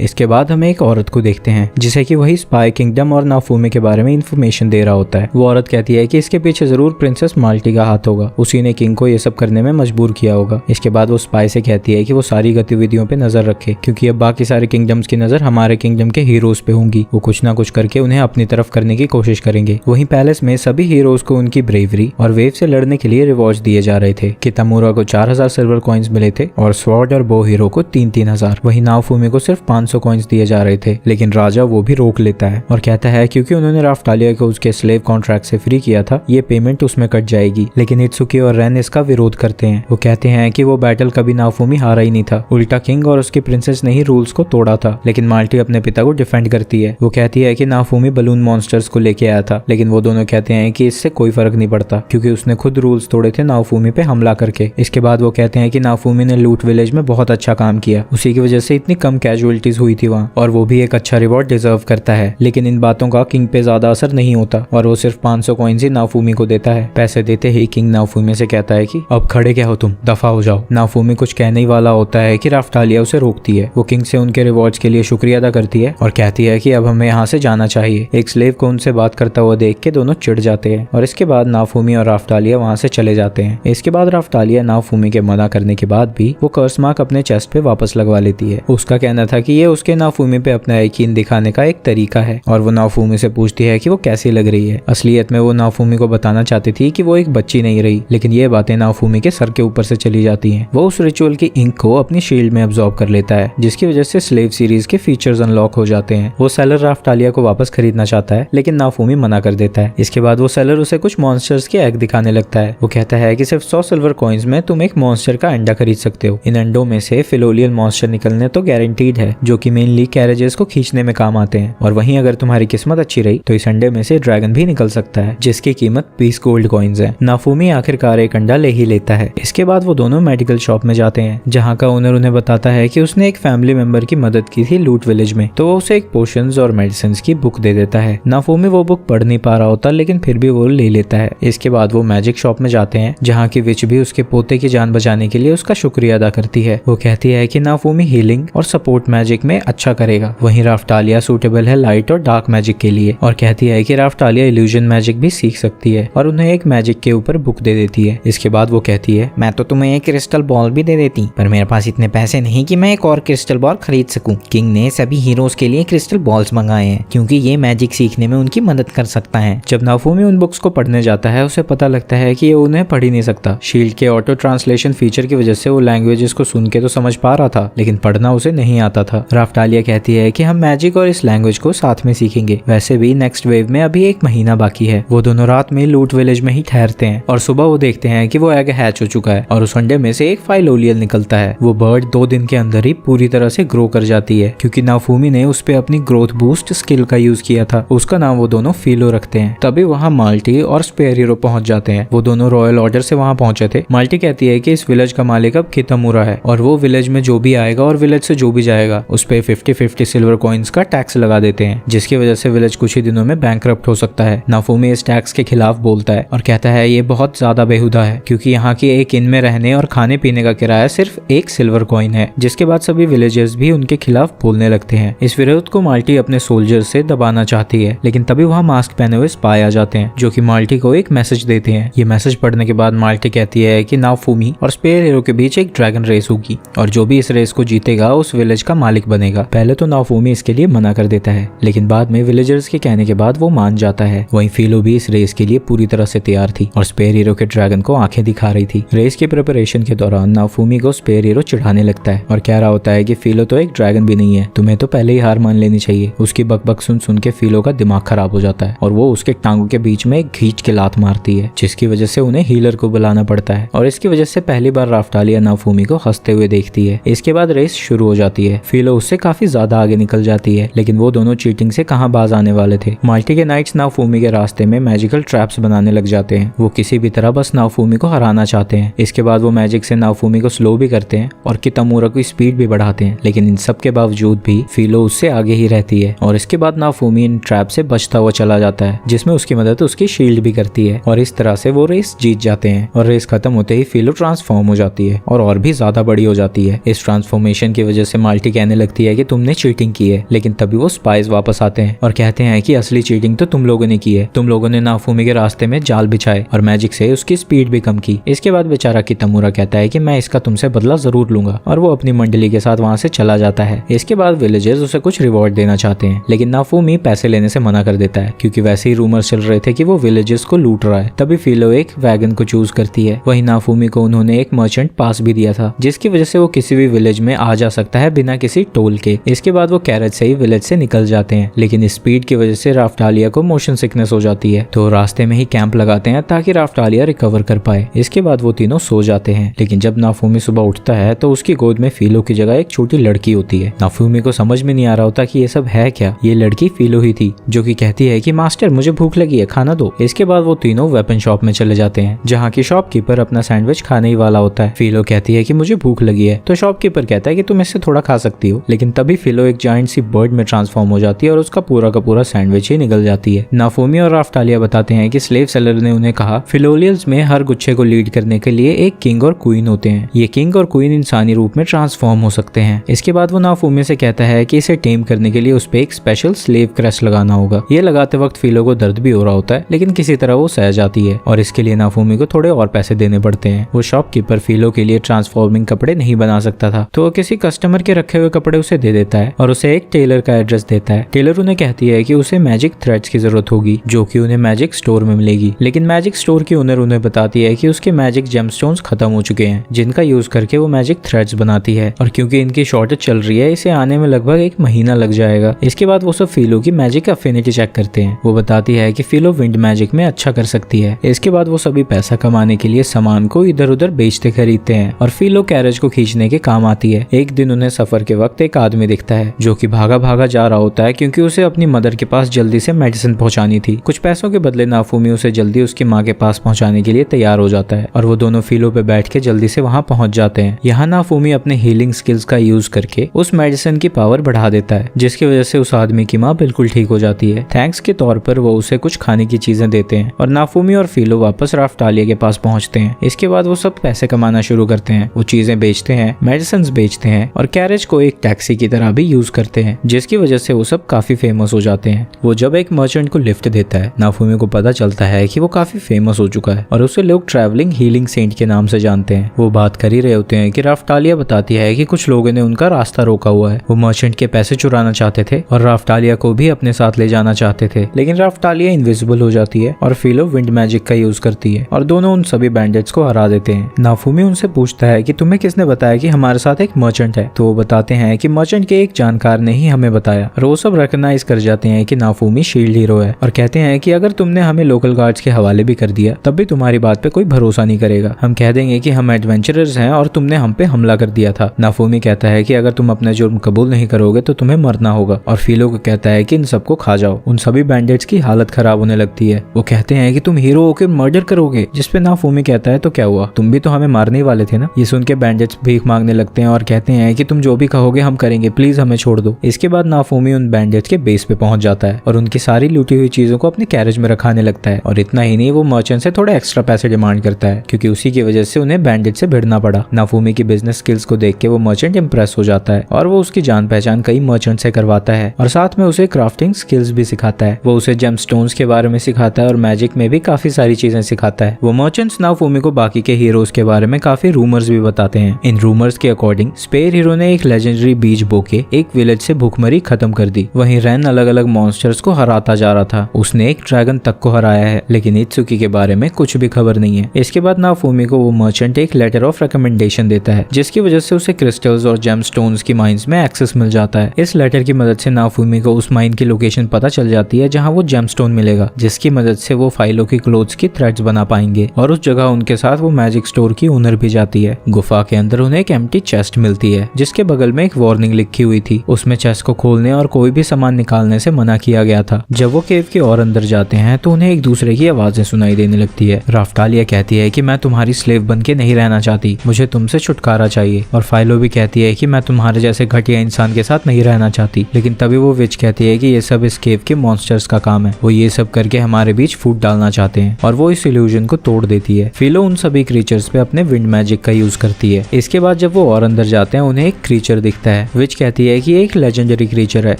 इसके बाद हमें एक औरत को देखते हैं जिसे कि वही स्पाई किंगडम और नाफूमी के बारे में इन्फॉर्मेशन दे रहा होता है। वो औरत कहती है कि इसके पीछे जरूर प्रिंसेस माल्टी का हाथ होगा, उसी ने किंग को ये सब करने में मजबूर किया होगा। इसके बाद वो स्पाई से कहती है कि वो सारी गतिविधियों पे नजर रखे, क्योंकि अब बाकी सारे किंगडम्स की नजर हमारे किंगडम के हीरोज पे होंगी। वो कुछ ना कुछ करके उन्हें अपनी तरफ करने की कोशिश करेंगे। वहीं पैलेस में सभी हीरोज को उनकी ब्रेवरी और वेव से लड़ने के लिए रिवॉर्ड दिए जा रहे थे। कितामुरा को 4000 सिल्वर कॉइन्स मिले थे और स्वॉर्ड और बो हीरो को 3000। वहीं नाओफुमी को सिर्फ 500 कॉइन्स दिए जा रहे थे, लेकिन राजा वो भी रोक लेता है और कहता है क्योंकि उन्होंने राफ्टालिया को उसके स्लेव कॉन्ट्रैक्ट से फ्री किया था, ये पेमेंट उसमें कट जाएगी। लेकिन इत्सुकी और रेन इसका विरोध करते हैं। वो कहते हैं कि वो बैटल कभी नाओफुमी हारा ही नहीं था, उल्टा किंग और उसकी प्रिंसेस ने ही रूल्स को तोड़ा था। लेकिन माल्टी अपने पिता को डिफेंड करती है। वो कहती है कि नाओफुमी बलून मॉन्स्टर्स को लेके आया था, लेकिन वो दोनों कहते हैं कि इससे कोई फर्क नहीं पड़ता क्योंकि उसने खुद रूल्स तोड़े थे नाओफुमी पे हमला करके। इसके बाद वो कहते हैं कि नाओफुमी ने लूट विलेज में बहुत अच्छा काम किया, उसी की वजह से इतनी कम कैजुअलिटीज हुई थी वहाँ, और वो भी एक अच्छा रिवॉर्ड डिजर्व करता है। लेकिन इन बातों का किंग पे ज्यादा असर नहीं होता और वो सिर्फ 500 कॉइन्स ही नाओफुमी को देता है। पैसे देते ही किंग नाओफुमी से कहता है कि अब खड़े क्या हो तुम, दफा हो जाओ। नाओफुमी कुछ कहने ही वाला होता है कि राफ्टालिया उसे रोकती है। वो किंग से उनके रिवॉर्ड्स के लिए शुक्रिया अदा करती है और कहती है कि अब हमें यहाँ से जाना चाहिए। एक स्लेव को उनसे बात करता हुआ देख के दोनों चिढ़ जाते हैं और इसके बाद नाओफुमी और राफ्टालिया वहाँ से चले जाते हैं। इसके बाद राफ्टालिया नाओफुमी के मना करने के बाद भी वो कर्स मार्क अपने चेस्ट पे वापस लगवा लेती है। उसका कहना था कि ये उसके नाओफुमी पे अपना यकीन दिखाने का एक तरीका है और वो नाओफुमी से पूछती है कि वो कैसी लग रही है। असलियत में वो नाओफुमी को बताना चाहती थी कि वो एक बच्ची नहीं रही, लेकिन ये बातें नाओफुमी के सर के ऊपर से चली जाती हैं। वो उस रिचुअल की इंक को अपनी शील्ड में अब्सॉर्ब कर लेता है, जिसकी वजह से स्लेव सीरीज के फीचर्स अनलॉक हो जाते हैं। वो सेलर राफ्टालिया को वापस खरीदना चाहता है, लेकिन नाओफुमी मना कर देता है। इसके बाद वो सेलर उसे कुछ मॉन्स्टर्स के एग दिखाने लगता है। वो कहता है कि सिर्फ 100 सिल्वर कॉइन्स में तुम एक मॉन्स्टर का अंडा खरीद सकते हो। इन अंडों में से फिलोलियल मॉन्स्टर निकलने तो गारंटीड है, जो कि मेनली कैरेजेस को खींचने में काम आते हैं। और वहीं अगर तुम्हारी किस्मत अच्छी रही तो इस अंडे में से ड्रैगन भी निकल सकता है, जिसकी कीमत 20 गोल्ड कॉइन्स है। नाओफुमी आखिरकार एक अंडा ले ही लेता है। इसके बाद वो दोनों मेडिकल शॉप में जाते हैं, जहाँ का ओनर उन्हें बताता है कि उसने एक फैमिली मेंबर की मदद की थी लूट विलेज में, तो वो उसे एक पोशंस और मेडिसिन की बुक दे देता है। नाओफुमी वो बुक पढ़ नहीं पा रहा होता, लेकिन फिर भी वो ले लेता है। इसके बाद वो मैजिक शॉप में जाते हैं, जहाँ की विच भी उसके पोते की जान बचाने के लिए उसका शुक्रिया अदा करती है। वो कहती है कि नाओफुमी हीलिंग और सपोर्ट मैजिक में अच्छा करेगा। वहीं राफ्टालिया सूटेबल है लाइट और डार्क मैजिक के लिए और कहती है कि राफ्टालिया इल्यूजन मैजिक भी सीख सकती है और उन्हें एक मैजिक के ऊपर बुक दे देती है। इसके बाद वो कहती है मैं तो तुम्हें एक क्रिस्टल बॉल भी दे देती, पर मेरे पास इतने पैसे नहीं कि मैं एक और क्रिस्टल बॉल खरीद सकूं। किंग ने सभी हीरोज के लिए क्रिस्टल बॉल्स मंगाए हैं क्योंकि ये मैजिक सीखने में उनकी मदद कर सकता है। जब नाओफुमी उन बुक्स को पढ़ने जाता है, उसे पता लगता है कि ये उन्हें पढ़ ही नहीं सकता। शील्ड के ऑटो ट्रांसलेशन फीचर की वजह से वो लैंग्वेजेस को सुन के तो समझ पा रहा था, लेकिन पढ़ना उसे नहीं आता था। राफ्टालिया कहती है कि हम मैजिक और इस लैंग्वेज को साथ में सीखेंगे। वैसे भी नेक्स्ट वेव में अभी 1 महीना बाकी है। वो दोनों रात में लूट विलेज में ही ठहरते हैं और सुबह वो देखते हैं कि वो एग हैच हो चुका है और उस अंडे में से एक फाइलोलियल निकलता है। वो बर्ड 2 दिन के अंदर ही पूरी तरह से ग्रो कर जाती है, क्योंकि नाओफुमी ने उस पे अपनी ग्रोथ बूस्ट स्किल का यूज किया था। उसका नाम वो दोनों फीलो रखते हैं। तभी वहाँ माल्टी और स्पेयर हीरो पहुंच जाते हैं। वो दोनों रॉयल ऑर्डर से वहाँ पहुंचे थे। माल्टी कहती है कि इस विलेज का मालिक अब कितामुरा है और वो विलेज में जो भी आएगा और विलेज से जो भी जाएगा उस पे 50-50 सिल्वर कॉइन्स का टैक्स लगा देते हैं, जिसकी वजह से विलेज कुछ ही दिनों में बैंकरप्ट हो सकता है। नाओफुमी इस टैक्स के खिलाफ बोलता है और कहता है ये बहुत ज्यादा बेहुदा है, क्योंकि यहाँ की एक इन में रहने और खाने पीने का किराया सिर्फ 1 सिल्वर कॉइन है। जिसके बाद सभी विलेजर्स भी उनके खिलाफ बोलने लगते हैं। इस विरोध को माल्टी अपने सोल्जर्स से दबाना चाहती है, लेकिन तभी वहाँ मास्क पहने हुए स्पाई आ जाते हैं, जो कि माल्टी को एक मैसेज देते हैं। ये मैसेज पढ़ने के बाद माल्टी कहती है कि नाओफुमी और स्पेयर हीरो के बीच एक ड्रैगन रेस होगी और जो भी इस रेस को जीतेगा उस विलेज का मालिक बनेगा। पहले तो नाओफुमी इसके लिए मना कर देता है, लेकिन बाद में विलेजर्स के कहने के बाद वो मान जाता है। वहीं फीलो भी इस रेस के लिए पूरी तरह से तैयार थी और स्पेयर हीरो के ड्रैगन को आंखें दिखा रही थी। रेस की प्रिपरेशन के दौरान नाओफुमी को स्पेयर हीरो चिढ़ाने लगता है और कह रहा होता है कि फीलो तो एक ड्रैगन भी नहीं है, तुम्हें तो पहले ही हार मान लेनी चाहिए। उसकी बकबक सुन सुन के फीलो का दिमाग खराब हो जाता है और वो उसके टांगों के बीच में खींच के लात मारती है, जिसकी वजह से उन्हें हीलर को बुलाना पड़ता है और इसकी वजह से पहली बार राफ्टालिया नाओफुमी को हंसते हुए देखती है। इसके बाद रेस शुरू हो जाती है। फीलो उससे काफी ज्यादा आगे निकल जाती है, लेकिन वो दोनों चीटिंग से कहां बाज आने वाले थे। माल्टी के नाइट्स नाओफुमी के रास्ते में मैजिकल ट्रैप्स बनाने लग जाते हैं। वो किसी भी तरह बस नाओफुमी को हराना चाहते हैं। इसके बाद वो मैजिक से नाओफुमी को स्लो भी करते हैं और कितामुरा की स्पीड भी बढ़ाते हैं, लेकिन इन सब के बावजूद भी फीलो उससे आगे ही रहती है। और इसके बाद नाओफुमी इन ट्रैप से बचता हुआ चला जाता है, जिसमें उसकी मदद उसकी शील्ड भी करती है और इस तरह से वो रेस जीत जाते हैं। और रेस खत्म होते ही फीलो ट्रांसफॉर्म हो जाती है और भी ज्यादा बड़ी हो जाती है। इस ट्रांसफॉर्मेशन की वजह से माल्टी कहने लगती लगती है कि तुमने चीटिंग की है, लेकिन तभी वो स्पाइस वापस आते हैं और कहते हैं कि असली चीटिंग तो तुम लोगों ने की है। तुम लोगों ने नाफूमी के रास्ते में जाल बिछाए और मैजिक से उसकी स्पीड भी कम की। इसके बाद बेचारा कितामुरा कहता है कि मैं इसका तुमसे बदला जरूर लूंगा और वो अपनी मंडली के साथ वहाँ से चला जाता है। इसके बाद विलेजर्स उसे कुछ रिवॉर्ड देना चाहते हैं, लेकिन नाफूमी पैसे लेने से मना कर देता है क्योंकि वैसे ही रूमर चल रहे थे कि वो विलेजर्स को लूट रहा है। तभी फिलो एक वैगन को चूज करती है। वही नाफूमी को उन्होंने एक मर्चेंट पास भी दिया था जिसकी वजह से वो किसी भी विलेज में आ जा सकता है बिना किसी टोल के। इसके बाद वो कैरेज से ही विलेज से निकल जाते हैं, लेकिन स्पीड की वजह से राफ्टालिया को मोशन सिकनेस हो जाती है, तो रास्ते में ही कैंप लगाते हैं ताकि राफ्टालिया रिकवर कर पाए। इसके बाद वो तीनों सो जाते हैं, लेकिन जब नाफूमी सुबह उठता है तो उसकी गोद में फिलो की जगह एक छोटी लड़की होती है। नाफूमी को समझ में नहीं आ रहा होता कि ये सब है क्या। ये लड़की फिलो ही थी जो कि कहती है कि मास्टर मुझे भूख लगी है, खाना दो। इसके बाद वो तीनों वेपन शॉप में चले जाते हैं जहाँ की शॉपकीपर अपना सैंडविच खाने ही वाला होता है। फिलो कहती है कि मुझे भूख लगी है, तो शॉपकीपर कहता है कि तुम इससे थोड़ा खा सकती हो, लेकिन तभी फिलो एक जायंट सी बर्ड में ट्रांसफॉर्म हो जाती है और उसका पूरा का पूरा सैंडविच ही निकल जाती है। नाफूमी और राफ्टालिया बताते हैं कि स्लेव सेलर ने उन्हें कहा फिलोलियल्स में हर गुच्छे को लीड करने के लिए एक किंग और क्वीन होते हैं। ये किंग और क्वीन इंसानी रूप में ट्रांसफॉर्म हो सकते हैं। इसके बाद वो नाफूमी से कहता है कि इसे टेम करने के लिए उस पर एक स्पेशल स्लेव क्रश लगाना होगा। ये लगाते वक्त फिलो को दर्द भी हो रहा होता है, लेकिन किसी तरह वो सह जाती है और इसके लिए नाफूमी को थोड़े और पैसे देने पड़ते हैं। वो शॉपकीपर फिलो के लिए ट्रांसफॉर्मिंग कपड़े नहीं बना सकता था, तो वो किसी कस्टमर के रखे हुए कपड़े उसे दे देता है और उसे एक टेलर का एड्रेस देता है। टेलर उन्हें कहती है कि उसे मैजिक थ्रेड्स की जरूरत होगी जो कि उन्हें मैजिक स्टोर में मिलेगी, लेकिन मैजिक स्टोर की ओनर उन्हें बताती है कि उसके मैजिक जेमस्टोन्स खत्म हो चुके हैं जिनका यूज करके वो मैजिक थ्रेड्स बनाती है, और क्योंकि इनकी शॉर्टेज चल रही है इसे आने में लगभग 1 महीना लग जाएगा। इसके बाद वो सब फिलो की मैजिक अफिनिटी चेक करते हैं। वो बताती है कि फिलो विंड मैजिक में अच्छा कर सकती है। इसके बाद वो सभी पैसा कमाने के लिए सामान को इधर उधर बेचते खरीदते हैं और फिलो कैरेज को खींचने के काम आती है। एक दिन उन्हें सफर के वक्त एक आदमी दिखता है जो कि भागा भागा जा रहा होता है क्योंकि उसे अपनी मदर के पास जल्दी से मेडिसिन पहुंचानी थी। कुछ पैसों के बदले नाफूमी उसे जल्दी उसकी माँ के पास पहुंचाने के लिए तैयार हो जाता है और वो दोनों फिलो पे बैठ के जल्दी से वहाँ पहुंच जाते हैं। यहाँ नाफूमी अपने हीलिंग स्किल्स का यूज करके उस मेडिसिन की पावर बढ़ा देता है जिसकी वजह से उस आदमी की माँ बिल्कुल ठीक हो जाती है। थैंक्स के तौर पर वो उसे कुछ खाने की चीजें देते हैं और नाफूमी और फिलो वापस राफ्टालिया के पास पहुंचते हैं। इसके बाद वो सब पैसे कमाना शुरू करते हैं। वो चीजें बेचते हैं, मेडिसिन बेचते हैं और कैरेज को एक टैक्सी की तरह भी यूज करते हैं, जिसकी वजह से वो सब काफी फेमस हो जाते हैं। वो जब एक मर्चेंट को लिफ्ट देता है, नाफूमी को पता चलता है कि वो काफी फेमस हो चुका है और उसे लोग ट्रैवलिंग हीलिंग सेंट के नाम से जानते हैं। वो बात कर ही रहे होते हैं कि राफ्टालिया बताती है कि कुछ लोगों ने उनका रास्ता रोका हुआ है। वो मर्चेंट के पैसे चुराना चाहते थे और राफ्टालिया को भी अपने साथ ले जाना चाहते थे, लेकिन राफ्टालिया इनविजिबल हो जाती है और फिलो विंड मैजिक का यूज करती है और दोनों उन सभी बैंडिट्स को हरा देते हैं। नाफूमी उनसे पूछता है कि तुम्हें किसने बताया कि हमारे साथ एक मर्चेंट है, तो वो बताते हैं कि मर्चेंट के एक जानकार ने ही हमें बताया और वो सब रिकॉग्नाइज कर जाते हैं कि नाफूमी शील्ड हीरो है और कहते हैं कि अगर तुमने हमें लोकल गार्ड्स के हवाले भी कर दिया तब भी तुम्हारी बात पे कोई भरोसा नहीं करेगा। हम कह देंगे कि हम एडवेंचरर्स हैं और तुमने हम पे हमला कर दिया था। नाफूमी कहता है कि अगर तुम अपना जुर्म कबूल नहीं करोगे तो तुम्हें मरना होगा और फिलो को कहता है कि इन सबको खा जाओ। उन सभी बैंडिट्स की हालत खराब होने लगती है। वो कहते हैं कि तुम हीरो होकर मर्डर करोगे, जिसपे नाफूमी कहता है तो क्या हुआ, तुम भी तो हमें मारने ही वाले थे ना। ये सुन के बैंडिट्स भीख मांगने लगते हैं और कहते हैं कि तुम जो भी कहोगे हम करेंगे, प्लीज हमें छोड़ दो। इसके बाद नाफूमी उन बैंडिट्स के बेस पे पहुंच जाता है और उनकी सारी लूटी हुई चीजों को अपने कैरेज में रखाने लगता है और इतना ही नहीं, वो मर्चेंट से थोड़े एक्स्ट्रा पैसे डिमांड करता है क्योंकि उसी की वजह से उन्हें बैंडिट से भिड़ना पड़ा। नाफूमी की बिजनेस स्किल्स को देख के वो मर्चेंट इंप्रेस हो जाता है और वो उसकी जान पहचान कई मर्चेंट से करवाता है और साथ में उसे क्राफ्टिंग स्किल्स भी सिखाता है। वो उसे जेमस्टोन्स के बारे में सिखाता है और मैजिक में भी काफी सारी चीजें सिखाता है। वो मर्चेंट्स नाफूमी को बाकी के हीरोज के बारे में काफी रूमर्स भी बताते हैं। इन रूमर्स के अकॉर्डिंग स्पेयर हीरो ने एक लेजेंडरी बीज बोके एक विलेज से भूखमरी खत्म कर दी। वहीं रैन अलग अलग मॉन्स्टर्स को हराता जा रहा था। उसने एक ड्रैगन तक को हराया है, लेकिन इत्सुकी के बारे में कुछ भी खबर नहीं है। इसके बाद नाफूमी को वो मर्चेंट एक लेटर ऑफ रिकमेंडेशन देता है जिसकी वजह से उसे क्रिस्टल्स और जेमस्टोन्स की माइंस में एक्सेस मिल जाता है। इस लेटर की मदद से नाफूमी को उस माइन की लोकेशन पता चल जाती है जहाँ वो जेमस्टोन मिलेगा, जिसकी मदद से वो फाइलों की क्लोथ्स की थ्रेड्स बना पाएंगे और उस जगह उनके साथ वो मैजिक स्टोर की ओनर भी जाती है। गुफा के अंदर उन्हें एक एम्प्टी चेस्ट मिलती है जिसके बगल में एक वार्निंग लिखी हुई थी। उसमें चेस्ट को खोलने और कोई भी सामान निकालने से मना किया गया था। जब वो केव के और अंदर जाते हैं तो उन्हें एक दूसरे की आवाजें सुनाई देने लगती है। राफ्टालिया कहती है कि मैं तुम्हारी स्लेव बन के नहीं रहना चाहती, मुझे तुमसे छुटकारा चाहिए। और फाइलो भी कहती है कि मैं तुम्हारे जैसे घटिया इंसान के साथ नहीं रहना चाहती। लेकिन तभी वो विच कहती है कि ये सब इस केव के मॉन्स्टर्स का काम है, वो ये सब करके हमारे बीच फूट डालना चाहते हैं और वो इस इल्यूजन को तोड़ देती है। फिलो उन सभी क्रीचर्स पे अपने विंड मैजिक का यूज करती है। इसके बाद जब वो और अंदर जाते हैं उन्हें एक क्रीचर दिखता कहता है। विच कहती है कि ये एक लेजेंडरी क्रीचर है,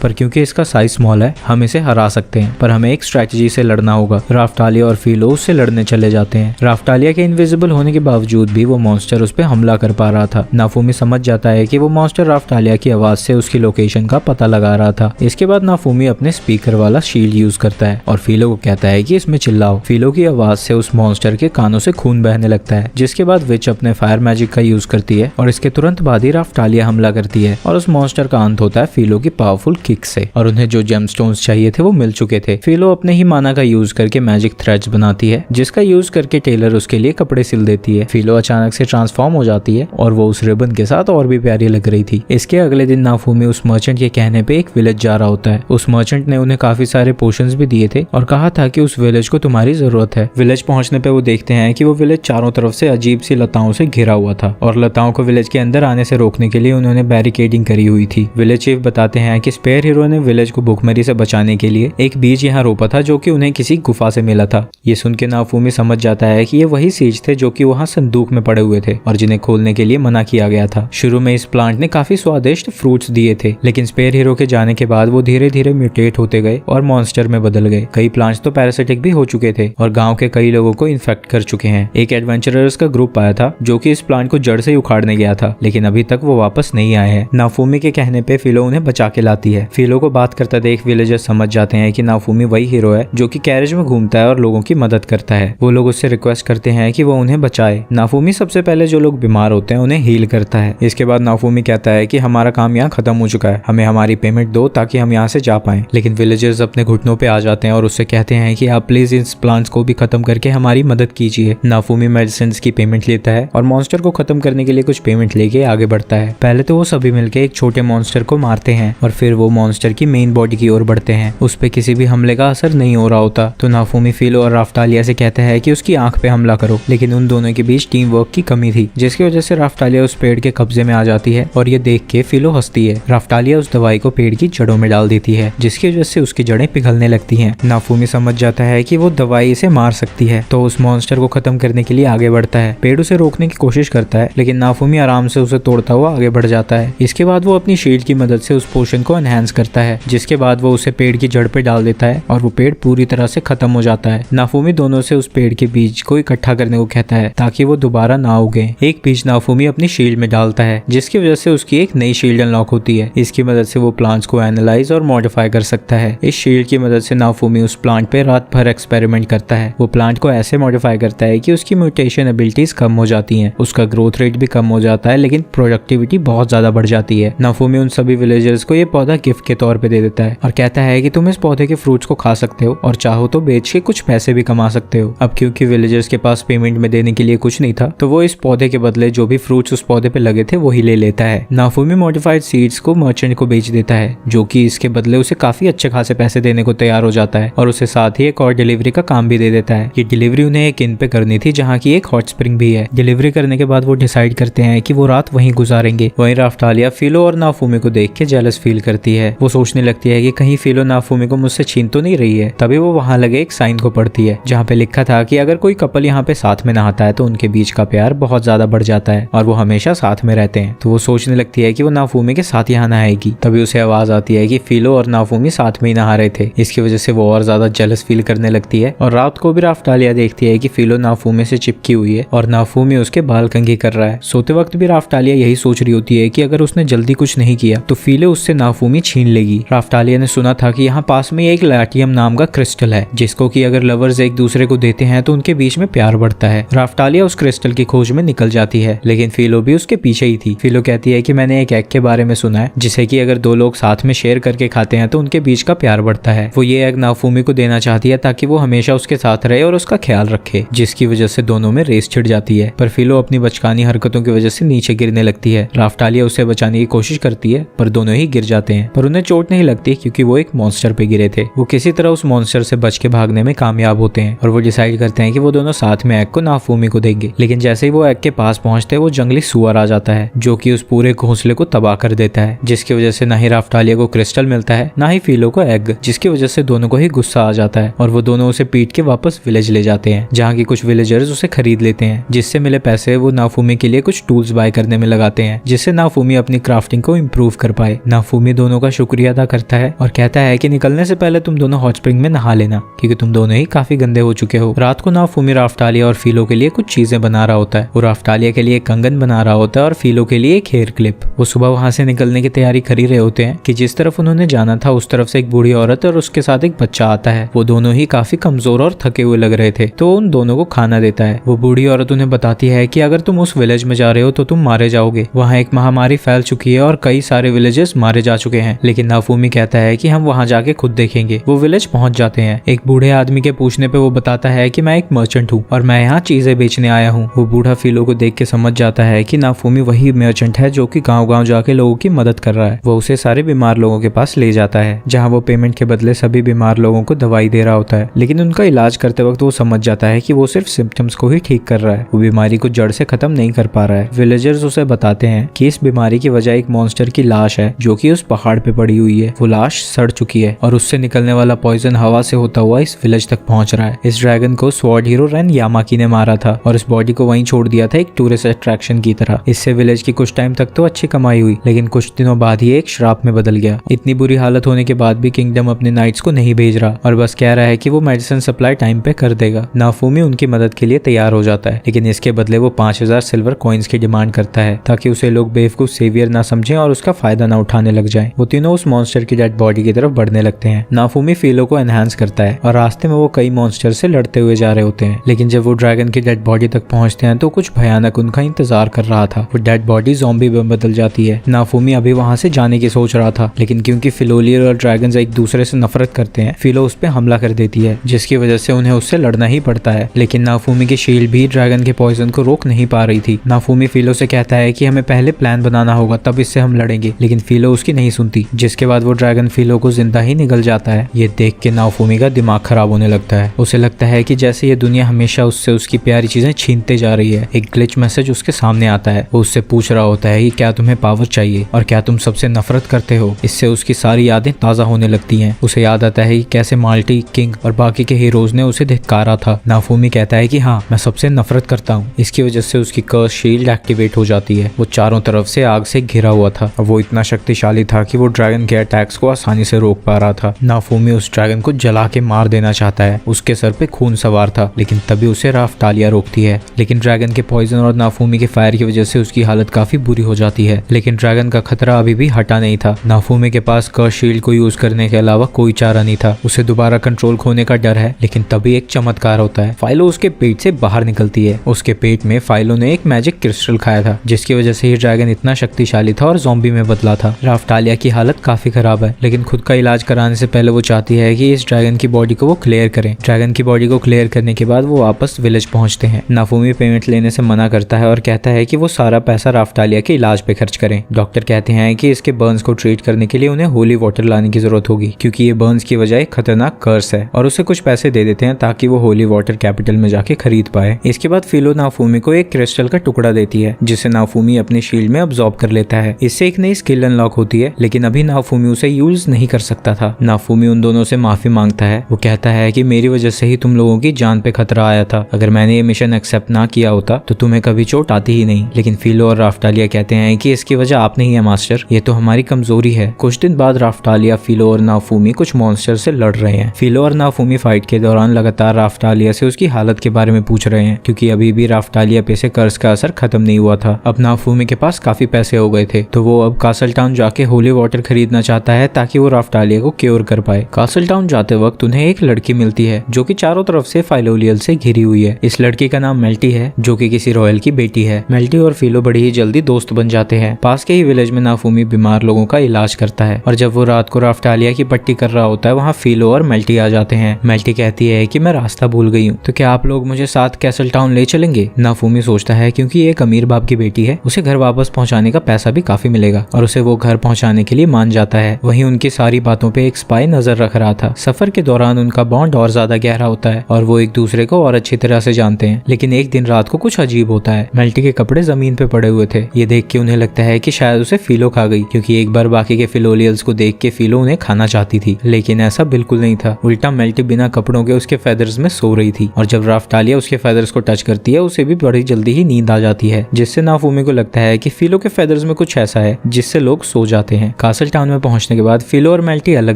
पर क्योंकि इसका साइज स्मॉल है हम इसे हरा सकते हैं, पर हमें एक स्ट्रेटजी से लड़ना होगा। राफ्टालिया और फिलो उससे लड़ने चले जाते हैं। राफ्टालिया के इनविजिबल होने के बावजूद भी वो मॉन्स्टर उस पर हमला कर पा रहा था। नाफूमी समझ जाता है कि वो मॉन्स्टर राफ्टालिया की आवाज से उसकी लोकेशन का पता लगा रहा था। इसके बाद नाफूमी अपने स्पीकर वाला शील्ड यूज करता है और फिलो को कहता है कि इसमें चिल्लाओ। फिलो की आवाज से उस मॉन्स्टर के कानों से खून बहने लगता है, जिसके बाद विच अपने फायर मैजिक का यूज करती है और इसके तुरंत बाद ही राफ्टालिया हमला करती है और उस मॉन्स्टर का अंत होता है फिलो की पावरफुल किक से। और उन्हें जो जेमस्टोन्स चाहिए थे वो मिल चुके थे। फिलो अपने ही माना का यूज करके मैजिक थ्रेड्स बनाती है, जिसका यूज करके टेलर उसके लिए कपड़े सिल देती है। फिलो अचानक से ट्रांसफॉर्म हो जाती है और वो उस रिबन के साथ और भी प्यारी लग रही थी। इसके अगले दिन नाफूमी उस मर्चेंट के कहने पे एक विलेज जा रहा होता है। उस मर्चेंट ने उन्हें काफी सारे पोशंस भी दिए थे और कहा था कि उस विलेज को तुम्हारी जरूरत है। विलेज पहुंचने पे वो देखते हैं कि वो विलेज चारों तरफ से अजीब सी लताओं से घिरा हुआ था और लताओं को विलेज के अंदर आने से रोकने के लिए उन्होंने बैरिकेडिंग करी हुई थी। विलेज चीफ बताते हैं कि स्पेयर हीरो ने विलेज को भूखमरी से बचाने के लिए एक बीज यहाँ रोपा था जो कि उन्हें किसी गुफा से मिला था। ये सुन के नाफूमी समझ जाता है कि ये वही सीज थे जो कि वहाँ संदूक में पड़े हुए थे और जिन्हें खोलने के लिए मना किया गया था। शुरू में इस प्लांट ने काफी स्वादिष्ट फ्रूट्स दिए थे, लेकिन स्पेयर हीरो के जाने के बाद वो धीरे धीरे म्यूटेट होते गए और मॉन्स्टर में बदल गए। कई प्लांट्स तो पैरासिटिक भी हो चुके थे और गांव के कई लोगों को इन्फेक्ट कर चुके हैं। एक एडवेंचरर्स का ग्रुप आया था जो कि इस प्लांट को जड़ से उखाड़ने गया था, लेकिन अभी तक वो वापस नहीं आए हैं। नाफूमी के कहने पे फिलो उन्हें बचा के लाती है। फिलो को बात करता देख विलेजर्स समझ जाते हैं कि नाफूमी वही हीरो है जो कि कैरेज में घूमता है और लोगों की मदद करता है। वो लोग उससे रिक्वेस्ट करते हैं कि वो उन्हें बचाए। नाफूमी सबसे पहले जो लोग बीमार होते हैं उन्हें हील करता है। इसके बाद नाफूमी कहता है कि हमारा काम यहाँ खत्म हो चुका है, हमें हमारी पेमेंट दो ताकि हम यहाँ से जा पाए। लेकिन विलेजर्स अपने घुटनों पे आ जाते हैं और उससे कहते हैं कि आप प्लीज इस प्लांट्स को भी खत्म करके हमारी मदद कीजिए। नाफूमी मेडिसिन की पेमेंट लेता है और मॉन्स्टर को खत्म करने के लिए कुछ पेमेंट लेके आगे बढ़ता है। पहले तो वो सभी मिलकर एक छोटे मॉन्स्टर को मारते हैं और फिर वो मॉन्स्टर की मेन बॉडी की ओर बढ़ते हैं। उस पे किसी भी हमले का असर नहीं हो रहा होता तो नाफूमी फिलो और राफ्टालिया से कहता है कि उसकी आंख पे हमला करो, लेकिन उन दोनों के बीच टीम वर्क की कमी थी, जिसकी वजह से राफ्टालिया उस पेड़ के कब्जे में आ जाती है और ये देख के फिलो हंसती है। राफ्टालिया उस दवाई को पेड़ की जड़ों में डाल देती है, जिसकी वजह से उसकी जड़ें पिघलने लगती हैं। नाफूमी समझ जाता है कि वो दवाई इसे मार सकती है, तो उस मॉन्स्टर को खत्म करने के लिए आगे बढ़ता है। पेड़ उसे रोकने की कोशिश करता है, लेकिन नाफूमी आराम से उसे तोड़ता हुआ आगे बढ़ जाता है। इसके बाद वो अपनी शील्ड की मदद से उस पोशन को एनहांस करता है, जिसके बाद वो उसे पेड़ की जड़ पे डाल देता है और वो पेड़ पूरी तरह से खत्म हो जाता है। नाफूमी दोनों से उस पेड़ के बीज को इकट्ठा करने को कहता है ताकि वो दोबारा ना उगे। एक बीज नाफूमी अपनी शील्ड में डालता है, जिसकी वजह से उसकी एक नई शील्ड अनलॉक होती है। इसकी मदद से वो प्लांट्स को एनालाइज और मॉडिफाई कर सकता है। इस शील्ड की मदद से नाफूमी उस प्लांट पे रात भर एक्सपेरिमेंट करता है। वो प्लांट को ऐसे मॉडिफाई करता है कि उसकी म्यूटेशन एबिलिटीज कम हो जाती हैं, उसका ग्रोथ रेट भी कम हो जाता है, लेकिन प्रोडक्टिविटी बहुत ज्यादा बढ़ जाती है। नाफूमी उन सभी विलेजर्स को ये पौधा गिफ्ट के तौर पे दे देता है और कहता है कि तुम इस पौधे के फ्रूट्स को खा सकते हो और चाहो तो बेच के कुछ पैसे भी कमा सकते हो। अब क्योंकि विलेजर्स के पास पेमेंट में देने के लिए कुछ नहीं था, तो वो इस पौधे के बदले जो भी फ्रूट्स उस पौधे पे लगे थे वही ले लेता है। नाफूमी मॉडिफाइड सीड्स को मर्चेंट को बेच देता है, जो कि इसके बदले उसे काफी अच्छे खासे पैसे देने को तैयार हो जाता है और उसे साथ ही एक और डिलीवरी का काम भी दे देता है। ये डिलीवरी उन्हें एक इन पे करनी थी जहाँ की एक हॉट स्प्रिंग भी है। डिलीवरी करने के बाद वो डिसाइड करते हैं कि वो रात वहीं गुजारेंगे। वहीं राफ्टालिया फिलो और नाफूमी को देख के जेलस फील करती है। वो सोचने लगती है कि कहीं फिलो नाफूमी को मुझसे छीन तो नहीं रही है। तभी वो वहाँ लगे एक साइन को पढ़ती है जहाँ पे लिखा था कि अगर कोई कपल यहाँ पे साथ में नहाता है तो उनके बीच का प्यार बहुत ज्यादा बढ़ जाता है और वो हमेशा साथ में रहते हैं। तो वो सोचने लगती है कि वो नाफूमी के साथ यहाँ नहाएगी। तभी उसे आवाज आती है कि फिलो और नाफूमी साथ में ही नहा रहे थे। इसकी वजह से वो और ज्यादा जेलस फील करने लगती है और रात को भी राफ्टालिया देखती है कि फिलो नाफूमी से चिपकी हुई है और नाफूमी उसके बाल कंघी कर रहा है। सोते वक्त भी राफ्टालिया यही सोच रही होती है कि अगर उसने जल्दी कुछ नहीं किया तो फिलो उससे नाफूमी छीन लेगी। राफ्टालिया ने सुना था कि यहाँ पास में एक लैटियम नाम का क्रिस्टल है, जिसको कि अगर लवर्स एक दूसरे को देते हैं तो उनके बीच में प्यार बढ़ता है। राफ्टालिया उस क्रिस्टल की खोज में निकल जाती है, लेकिन फिलो भी उसके पीछे ही थी। फिलो कहती है कि मैंने एक एग के बारे में सुना है जिसे कि अगर दो लोग साथ में शेयर करके खाते हैं तो उनके बीच का प्यार बढ़ता है। वो ये एग नाफूमी को देना चाहती है ताकि वो हमेशा उसके साथ रहे और उसका ख्याल रखे, जिसकी वजह से दोनों में रेस छिड़ जाती है। पर फिलो अपनी बचकानी हरकतों की वजह से नीचे गिरने लगती है। राफ्टालिया उसे बचाने की कोशिश करती है पर दोनों ही गिर जाते हैं, पर उन्हें चोट नहीं लगती क्योंकि वो एक मॉन्स्टर पे गिरे थे। वो किसी तरह उस मॉन्स्टर से बच के भागने में कामयाब होते हैं और वो डिसाइड करते हैं कि वो दोनों साथ में एग को नाफूमी को देंगे। लेकिन जैसे ही वो एग के पास पहुंचते हैं वो जंगली सुअर आ जाता है जो कि उस पूरे घोंसले को तबाह कर देता है, जिसकी वजह से ना ही राफ्टालिया को क्रिस्टल मिलता है ना ही फिलो को एग, जिसकी वजह से दोनों को ही गुस्सा आ जाता है और वो दोनों उसे पीट के वापस विलेज ले जाते हैं, जहाँ की कुछ विलेजर्स उसे खरीद लेते हैं। जिससे मिले पैसे वो नाफूमी के लिए कुछ टूल्स बाय करने में लगाते हैं, जिससे नाफूमी अपनी अपनी क्राफ्टिंग को इम्प्रूव कर पाए। नाफूमी दोनों का शुक्रिया अदा करता है और कहता है कि निकलने से पहले तुम दोनों हॉट स्प्रिंग में नहा लेना, क्योंकि तुम दोनों ही काफी गंदे हो चुके हो। रात को नाफूमी राफ्टालिया और फीलो के लिए कुछ चीजें बना रहा होता है। वो राफ्टालिया के लिए एक कंगन बना रहा होता है और फीलो के लिए एक हेयर क्लिप। वो सुबह वहां से निकलने की तैयारी कर ही रहे होते हैं कि जिस तरफ उन्होंने जाना था उस तरफ से एक बूढ़ी औरत और उसके साथ एक बच्चा आता है। वो दोनों ही काफी कमजोर और थके हुए लग रहे थे, तो उन दोनों को खाना देता है। वो बूढ़ी औरत उन्हें बताती है कि अगर तुम उस विलेज में जा रहे हो तो तुम मारे जाओगे। वहाँ एक महामारी फैल चुकी है और कई सारे विलेजेस मारे जा चुके हैं। लेकिन नाफूमी कहता है कि हम वहाँ जाके खुद देखेंगे। वो विलेज पहुंच जाते हैं। एक बूढ़े आदमी के पूछने पे वो बताता है कि मैं एक मर्चेंट हूँ और मैं यहाँ चीजें बेचने आया हूँ। वो बूढ़ा फीलो को देख के समझ जाता है कि नाफूमी वही मर्चेंट है जो कि गाँव-गाँव जाके लोगों की मदद कर रहा है। वो उसे सारे बीमार लोगों के पास ले जाता है, जहाँ वो पेमेंट के बदले सभी बीमार लोगों को दवाई दे रहा होता है। लेकिन उनका इलाज करते वक्त वो समझ जाता है कि वो सिर्फ सिम्टम्स को ही ठीक कर रहा है, वो बीमारी को जड़ से खत्म नहीं कर पा रहा है। विलेजर्स उसे बताते हैं कि इस बीमारी की वजह एक मॉन्स्टर की लाश है जो कि उस पहाड़ पे पड़ी हुई है। वो लाश सड़ चुकी है और उससे निकलने वाला पॉइजन हवा से होता हुआ इस विलेज तक पहुंच रहा है। इस ड्रैगन को स्वॉर्ड हीरो रेन यामाकी ने मारा था और इस बॉडी को वहीं छोड़ दिया था एक टूरिस्ट अट्रैक्शन की तरह। इससे विलेज की कुछ टाइम तक तो अच्छी कमाई हुई, लेकिन कुछ दिनों बाद ही एक श्राप में बदल गया। इतनी बुरी हालत होने के बाद भी किंगडम अपने नाइट्स को नहीं भेज रहा और बस कह रहा है कि वो मेडिसिन सप्लाई टाइम पे कर देगा। नाफूमी उनकी मदद के लिए तैयार हो जाता है, लेकिन इसके बदले वो 5000 सिल्वर कॉइन्स की डिमांड करता है ताकि उसे लोग बेवकूफ सेवियर ना समझें और उसका फायदा ना उठाने लग जाएं। वो तीनों उस मॉन्स्टर की डेड बॉडी की तरफ बढ़ने लगते हैं। नाफूमी फीलो को एनहांस करता है और रास्ते में वो कई मॉन्स्टर से लड़ते हुए जा रहे होते हैं, लेकिन जब वो ड्रैगन की डेड बॉडी तक पहुंचते हैं तो कुछ भयानक उनका इंतजार कर रहा था। वो डेड बॉडी ज़ॉम्बी में बदल जाती है। नाफूमी अभी वहां से जाने की सोच रहा था, लेकिन क्योंकि फिलोलियर और ड्रैगन्स एक दूसरे से नफरत करते हैं, फिलो उस पर हमला कर देती है, जिसकी वजह से उन्हें उससे लड़ना ही पड़ता है। लेकिन नाफूमी की शील्ड भी ड्रैगन के पॉइजन को रोक नहीं पा रही थी। नाफूमी फिलो से कहता है कि हमें पहले प्लान बनाना होगा, तब इससे हम लड़ेंगे, लेकिन फिलो उसकी नहीं सुनती, जिसके बाद वो ड्रैगन फिलो को जिंदा ही निगल जाता है। ये देख के नाफूमी का दिमाग खराब होने लगता है। उसे लगता है कि जैसे ये दुनिया हमेशा उससे उसकी प्यारी चीजें छीनते जा रही है। एक ग्लिच मैसेज उसके सामने आता है। वो उससे पूछ रहा होता है कि क्या तुम्हें पावर चाहिए और क्या तुम सबसे नफरत करते हो। इससे उसकी सारी यादें ताजा होने लगती हैं। उसे याद आता है कि कैसे माल्टी, किंग और बाकी के हीरोज ने उसे धिक्कारा था। नाफूमी कहता है कि हाँ, मैं सबसे नफरत करता हूँ। इसकी वजह से उसकी कर्स शील्ड एक्टिवेट हो जाती है। वो चारों तरफ से आग से घिरा हुआ था और वो इतना शक्तिशाली था कि वो ड्रैगन के अटैक्स को आसानी से रोक पा रहा था। नाफूमी उस ड्रैगन को जला के मार देना चाहता है। उसके सर पे खून सवार था, लेकिन तभी उसे राफ्टालिया रोकती है। लेकिन ड्रैगन के पॉइजन और नाफूमी के फायर की वजह से उसकी हालत काफी बुरी हो जाती है। लेकिन ड्रैगन का खतरा अभी भी हटा नहीं था। नाफूमी के पास कर्स शील्ड को यूज करने के अलावा कोई चारा नहीं था। उसे दोबारा कंट्रोल खोने का डर है, लेकिन तभी एक चमत्कार होता है। फाइलो उसके पेट से बाहर निकलती है। उसके पेट में फाइलो ने एक मैजिक क्रिस्टल खाया था, जिसकी वजह से ये ड्रैगन इतना शक्तिशाली था और ज़ॉम्बी में बदला था। राफ्टालिया की हालत काफी खराब है, लेकिन खुद का इलाज कराने से पहले वो चाहती है कि इस ड्रैगन की बॉडी को वो क्लियर करें। ड्रैगन की बॉडी को क्लियर करने के बाद वो वापस विलेज पहुंचते हैं। नाफूमी पेमेंट लेने से मना करता है और कहता है कि वो सारा पैसा राफ्टालिया के इलाज पे खर्च करें। डॉक्टर कहते हैं कि इसके बर्न्स को ट्रीट करने के लिए उन्हें होली वाटर लाने की जरूरत होगी, क्योंकि ये बर्न्स की वजह एक खतरनाक कर्स है, और उसे कुछ पैसे दे देते हैं ताकि वो होली वाटर कैपिटल में जाके खरीद पाए। इसके बाद फिलो नाफूमी को एक क्रिस्टल का टुकड़ा देती है, जिसे नाफूमी अपनी शील्ड में अब्सॉर्ब कर लेता है। इससे एक नई स्किल अनलॉक होती है, लेकिन अभी नाफूमी उसे यूज नहीं कर सकता था। नाफूमी उन दोनों से माफी मांगता है। वो कहता है कि मेरी वजह से ही तुम लोगों की जान पे खतरा आया था। अगर मैंने ये मिशन एक्सेप्ट ना किया होता तो तुम्हें कभी चोट आती ही नहीं। लेकिन फिलो और राफ्टालिया कहते हैं कि इसकी वजह आप नहीं है मास्टर, ये तो हमारी कमजोरी है। कुछ दिन बाद राफ्टालिया, फिलो और नाफूमी कुछ मॉन्स्टर से लड़ रहे हैं। फिलो और नाफूमी फाइट के दौरान लगातार राफ्टालिया से उसकी हालत के बारे में पूछ रहे हैं, क्योंकि अभी भी राफ्टालिया पे से कर्ज का असर खत्म नहीं हुआ था। अब नाफूमी के पास काफी पैसे हो गए थे, तो वो अब कासल टाउन जाके होली वाटर खरीदना चाहता है ताकि वो राफ्टालिया को क्योर कर पाए। कासल टाउन जाते वक्त उन्हें एक लड़की मिलती है जो कि चारों तरफ से फाइलोलियल से घिरी हुई है। इस लड़की का नाम मेल्टी है, जो कि किसी रॉयल की बेटी है। मेल्टी और फिलो बड़ी ही जल्दी दोस्त बन जाते हैं। पास के ही विलेज में नाफूमी बीमार लोगों का इलाज करता है, और जब वो रात को राफ्टालिया की पट्टी कर रहा होता है, वहाँ फिलो और मेल्टी आ जाते हैं। मेल्टी कहती है कि मैं रास्ता भूल गई हूँ, तो क्या आप लोग मुझे साथ कैसल टाउन ले चलेंगे। नाफूमी सोचता है क्योंकि ये एक अमीर बाप की बेटी है, उसे घर वापस पहुंचाने का पैसा भी काफी मिलेगा, और उसे वो घर पहुंचाने के लिए मान जाता है। वहीं उनकी सारी बातों पे एक स्पाई नजर रख रहा था। सफर के दौरान उनका बॉन्ड और ज्यादा गहरा होता है और वो एक दूसरे को और अच्छी तरह से जानते हैं। लेकिन एक दिन रात को कुछ अजीब होता है। मेल्टी के कपड़े जमीन पे पड़े हुए थे। ये देख के उन्हें लगता है कि शायद उसे फिलो खा गई, क्योंकि एक बार बाकी के फिलोलियल्स को देख के फिलो उन्हें खाना चाहती थी, लेकिन ऐसा बिल्कुल नहीं था। उल्टा मेल्टी बिना कपड़ों के उसके फेदर्स में सो रही थी, और जब राफ्टालिया उसके फेदर्स को टच करती है, उसे भी बड़ी जल्दी ही नींद आ जाती है, जिससे नाफूमी को लगता है कि फिलो के फेदर्स में कुछ ऐसा है जिससे लोग सो जाते हैं। कासल टाउन में पहुंचने के बाद फिलो और मेल्टी अलग